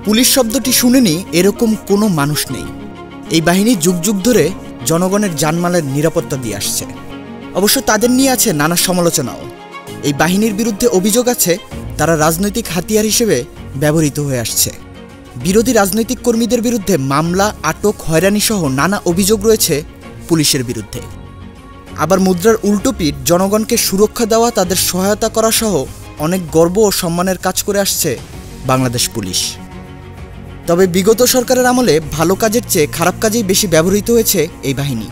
Police শব্দটি শুনেনি এরকম কোনো মানুষ নেই। এই বাহিনী যুগ যুগ ধরে জনগণের জানমালের নিরাপত্তা দিয়ে আসছে। অবশ্য তাদের নিয়ে আছে নানা সমালোচনাও। এই বাহিনীর বিরুদ্ধে অভিযোগ আছে তারা রাজনৈতিক হাতিয়ার হিসেবে ব্যবহৃত হয়ে আসছে। বিরোধী রাজনৈতিক কর্মীদের বিরুদ্ধে মামলা, আটক, হয়রানি সহ নানা অভিযোগ রয়েছে পুলিশের বিরুদ্ধে। আবার মুদ্রার উল্টো পিঠ জনগণকে সুরক্ষা দেওয়া, তাদের সহায়তা করা সহ অনেক গর্ব ও সম্মানের কাজ করে আসছে বাংলাদেশ পুলিশ। তবে বিগত সরকারের আমলে ভালো কাজের চেয়ে খারাপ কাজেই বেশি ব্যবহৃত হয়েছে এই বাহিনী।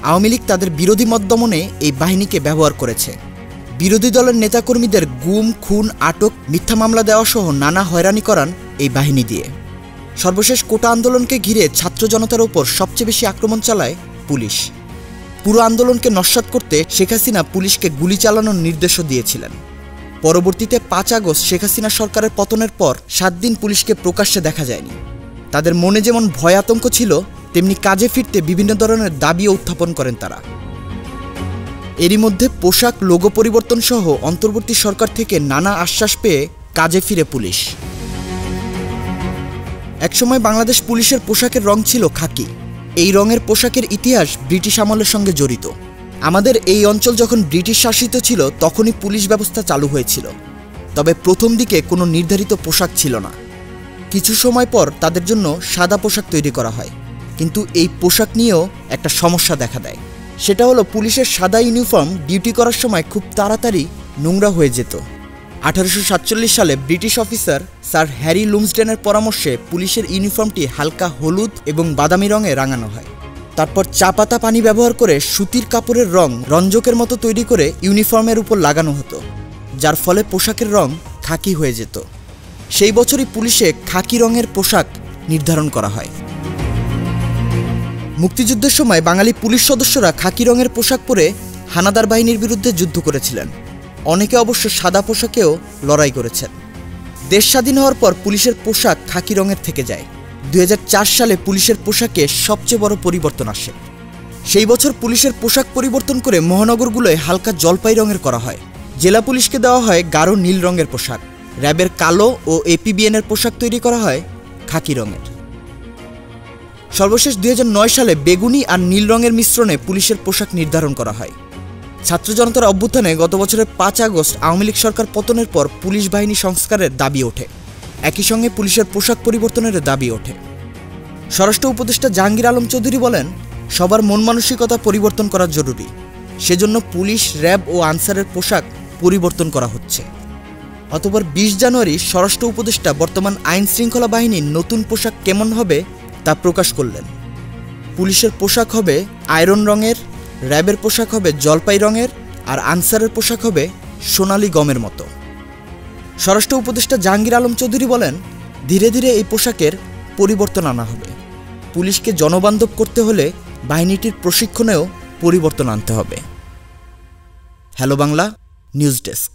আওয়ামী লীগ তাদের বিরোধী মত দমনে এই বাহিনীকে ব্যবহার করেছে। বিরোধী দলের নেতাকর্মীদের গুম, খুন, আটক, মিথ্যা মামলা দেওয়া সহ নানা হয়রানি করান এই বাহিনী দিয়ে। সর্বশেষ কোটা আন্দোলনকে ঘিরে ছাত্র জনতার ওপর সবচেয়ে বেশি আক্রমণ চালায় পুলিশ। পুরো আন্দোলনকে নস্যাৎ করতে শেখ হাসিনা পুলিশকে গুলি চালানোর নির্দেশও দিয়েছিলেন। পরবর্তীতে ৫ আগস্ট শেখ হাসিনা সরকারের পতনের পর ৭ দিন পুলিশকে প্রকাশ্যে দেখা যায়নি। তাদের মনে যেমন ভয় আতঙ্ক ছিল, তেমনি কাজে ফিরতে বিভিন্ন ধরনের দাবিও উত্থাপন করেন তারা। এরই মধ্যে পোশাক, লোগো পরিবর্তন সহ অন্তর্বর্তী সরকার থেকে নানা আশ্বাস পেয়ে কাজে ফিরে পুলিশ। একসময় বাংলাদেশ পুলিশের পোশাকের রং ছিল খাকি। এই রঙের পোশাকের ইতিহাস ব্রিটিশ আমলের সঙ্গে জড়িত। আমাদের এই অঞ্চল যখন ব্রিটিশ শাসিত ছিল তখনই পুলিশ ব্যবস্থা চালু হয়েছিল। তবে প্রথম দিকে কোনো নির্ধারিত পোশাক ছিল না। কিছু সময় পর তাদের জন্য সাদা পোশাক তৈরি করা হয়। কিন্তু এই পোশাক নিয়েও একটা সমস্যা দেখা দেয়। সেটা হলো পুলিশের সাদা ইউনিফর্ম ডিউটি করার সময় খুব তাড়াতাড়ি নোংরা হয়ে যেত। 1847 সালে ব্রিটিশ অফিসার স্যার হ্যারি লুমসডেনের পরামর্শে পুলিশের ইউনিফর্মটি হালকা হলুদ এবং বাদামি রঙে রাঙানো হয়। তারপর চা পাতা পানি ব্যবহার করে সুতির কাপড়ের রং রঞ্জকের মতো তৈরি করে ইউনিফর্মের উপর লাগানো হতো, যার ফলে পোশাকের রং খাকি হয়ে যেত। সেই বছরই পুলিশে খাকি রঙের পোশাক নির্ধারণ করা হয়। মুক্তিযুদ্ধের সময় বাঙালি পুলিশ সদস্যরা খাকি রঙের পোশাক পরে হানাদার বাহিনীর বিরুদ্ধে যুদ্ধ করেছিলেন। অনেকে অবশ্য সাদা পোশাকেও লড়াই করেছেন। দেশ স্বাধীন হওয়ার পর পুলিশের পোশাক খাকি রঙের থেকে যায়। 2004 সালে পুলিশের পোশাকে সবচেয়ে বড় পরিবর্তন আসে। সেই বছর পুলিশের পোশাক পরিবর্তন করে মহানগরগুলোয় হালকা জলপাই রঙের করা হয়। জেলা পুলিশকে দেওয়া হয় গাঢ় নীল রঙের পোশাক। র্যাবের কালো ও এপিবিএনের পোশাক তৈরি করা হয় খাকি রঙের। সর্বশেষ 2009 সালে বেগুনি আর নীল রঙের মিশ্রণে পুলিশের পোশাক নির্ধারণ করা হয়। ছাত্র জনতার অভ্যুত্থানে গত বছরের 5 আগস্ট আওয়ামী লীগ সরকার পতনের পর পুলিশ বাহিনী সংস্কারের দাবি ওঠে। একই সঙ্গে পুলিশের পোশাক পরিবর্তনের দাবি ওঠে। স্বরাষ্ট্র উপদেষ্টা জাহাঙ্গীর আলম চৌধুরী বলেন, সবার মন মানসিকতা পরিবর্তন করা জরুরি। সেজন্য পুলিশ, র্যাব ও আনসারের পোশাক পরিবর্তন করা হচ্ছে। অতঃপর 20 জানুয়ারি স্বরাষ্ট্র উপদেষ্টা বর্তমান আইন শৃঙ্খলা বাহিনীর নতুন পোশাক কেমন হবে তা প্রকাশ করলেন। পুলিশের পোশাক হবে আয়রন রঙের, র্যাবের পোশাক হবে জলপাই রঙের, আর আনসারের পোশাক হবে সোনালী গমের মতো। স্বরাষ্ট্র উপদেষ্টা জাহাঙ্গীর আলম চৌধুরী বলেন, ধীরে ধীরে এই পোশাকের পরিবর্তন আনা হবে। পুলিশকে জনবান্ধব করতে হলে বাহিনীটির প্রশিক্ষণেও পরিবর্তন আনতে হবে। Hello Bangla news desk.